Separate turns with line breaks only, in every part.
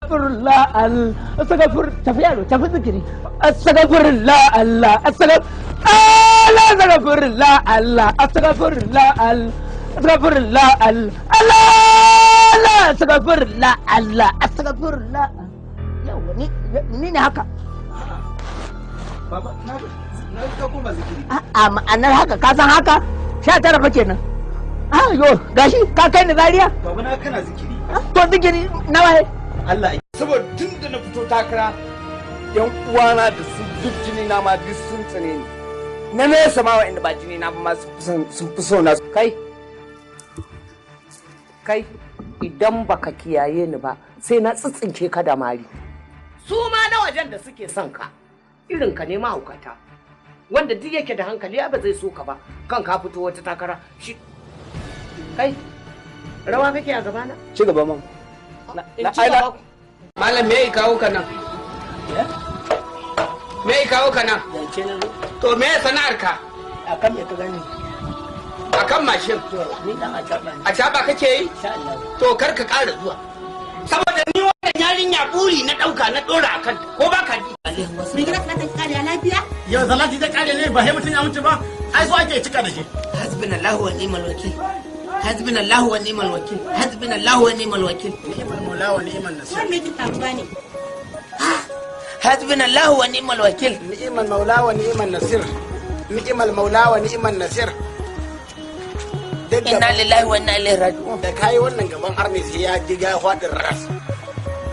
Astaghfirullah Allah, tafi yaro, tafi zikiri. Astaghfirullah Allah, astaghfirullah Allah, astaghfirullah Allah, astaghfirullah Allah, astaghfirullah Allah, astaghfirullah. Yawa ni ne haka.
Baba, na ka koma zikiri.
A ma'anar haka, ka san haka? 19 fa kenan. Yo, gashi ka kai ni Zaria?
Baba na kana zikiri.
To zikiri na waye?
Allah ya. Saboda tun da na fito takara, yan uwana da su duk jini na ma duk sun tsane ni. Na nesa ma wa'anda ba jini na ba ma sun fi so na.
Kai, idan baka kiyaye ni ba, sai na tsitsinke ka da mari. Su ma na wajen da suke son ka, irin ka ne mahaukata. Wanda duk yake da hankali ba zai so ka ba, kan ka fito wata takara. Kai, rawa kake a gabana?
Ci gaba man.
Malam me ya kawo ka nan? Me ya kawo ka nan? To me ya sana'ar ka?
Akan me ka gani?
Akan mashin.
Ni dan acaba ne.
Acaba kake yi?
Insha Allah.
To kar ka ƙara zuwa. Saboda ni wannan yarinya buri na ɗauka na ɗora akan ko ba ka ji.
Mai gida kana kare lafiya?
Yau zalati ta kare ne ba sai mutum ya mutu ba. Ai so ake cika da shi.
Hasbunallahu wa ni'mal wakil. Hasbunallahu wa ni'mal wakil. Hasbunallahu wa ni'mal wakil.
Ni'mal maula wa ni'mal nasir.
Wannan me faruwa ne? Hasbunallahu wa ni'mal wakil.
Ni'mal maula wa ni'mal nasir. Ni'mal maula wa ni'mal nasir.
Inna lillahi wa inna ilaihi raji'un.
Da kai wannan gaban arni sai ya ji ya fadin ras.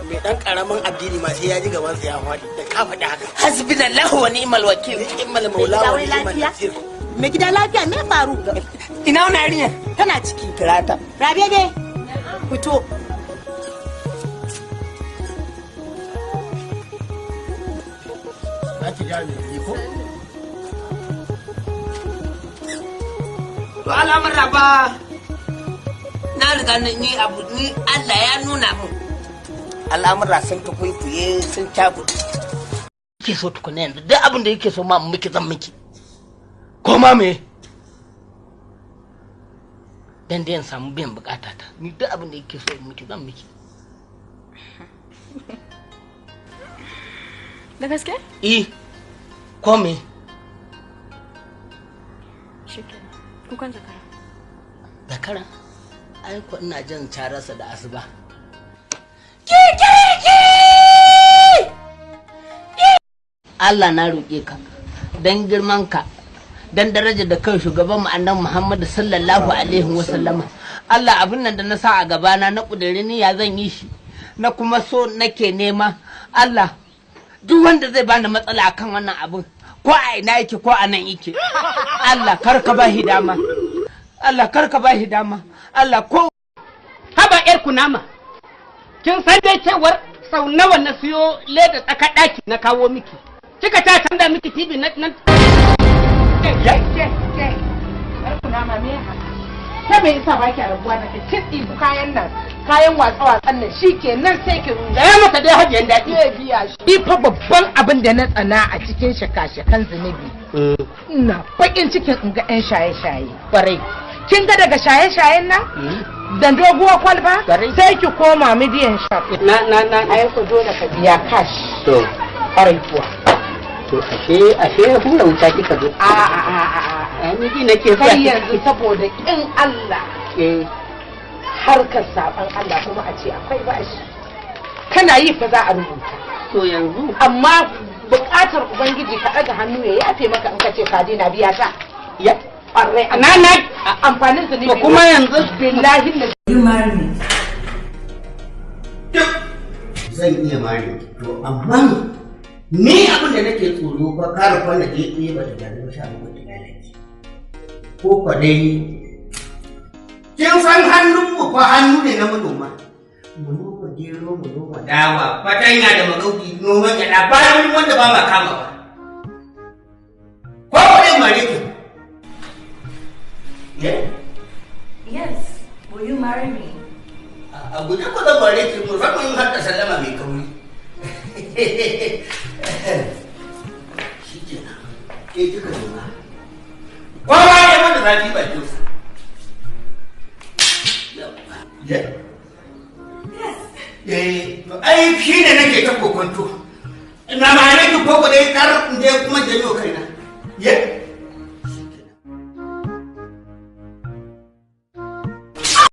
Mai dan karamin addini ma sai ya ji gaban sa ya fadi. Da ka faɗi haka.
Hasbunallahu wa ni'mal wakil.
Ni'mal maula wa ni'mal nasir.
Mai gida lafiya me faru?
Ina wani yarinya?
Tana ciki.
Kirata.
Rabe be. Fito.
Za ki ja mai ko?
To al'amura ba na riga ni abu ni Allah ya nuna mu. Al'amura sun tukuikuye sun cakuɗe.
Ke so tukuna yanzu duk abin da yake so ma miki zan miki. Ko ma me? Dan da yan samu biyan bukata ta. Ni duk abin da yake so miki zan miki.
Da gaske?
Ko me?
Shikenan. Kukan zakara.
Zakara? Ai ko ina jin cararsa da asuba. Allah na roƙe ka dan girman ka dan daraja da kan shugaban mu annabi Muhammad sallallahu alaihi wasallama. Allah abin nan da na sa a gabana na kudure ni ya zan yi shi na kuma so nake nema Allah duk wanda zai bani matsala akan wannan abin ko a ina yake ko a nan yake Allah karka ba hidama Allah karka ba hidama Allah ko haba yar kunama kin san dai cewar sau nawa na siyo leda tsaka daki na kawo miki kika ta canza miki TV nan
Yar kunama me haka? Ta me yasa baki a rabuwa da kin ɗibi kayan nan kayan watsa-watsan nan shikenan sai ki ruga.
ya mata dai hajiyan daɗi
Zai biya shi. Ni fa babban abin da na tsana a cikin shaka-shakan zunubi. Ina bakin cikin in ga 'yan shaye-shaye.
kwarai
Kin ga daga shaye-shayen nan? Da doguwar kwalba? Sai ki koma midiyan shop.
na
Ai ku dole ka biya cash.
to
Ƙwarai kuwa.
to ashe hura wuta kika zo ni ji nake
Kai yanzu saboda kin Allah. Harkar saban Allah kuma a ce akwai bashi. Kana yi fa za a rubuta.
to yanzu
Amma buƙatar Ubangiji ka ɗaga hannu ya yafe maka in ka ce ka daina biya ta.
ya
Ƙwarai.
na
Amfanin zunubi.
to kuma yanzu
Billahi na
You marry me.
Zan iya mari to amma ni abin da nake tsoro ba kare kwana ke ne ba da gano sha ba da lalaci ko kwa dai kin san hannun mu fa hannu ne na manoma mu noma gero mu noma dawa fatanya da magauki noman gyaɗa bayan wanda ba ma kama ba ko kwa dai mare ki
Yes. Will you marry me?
a guje ko zan mare ki musamman har da sallama mai kauri shi kenan ke kika nema kowa ya wanda zafi ba kinsa yes ai shi ne nake ta kokonto ina ma nake koko dai kar in je kuma janyo kaina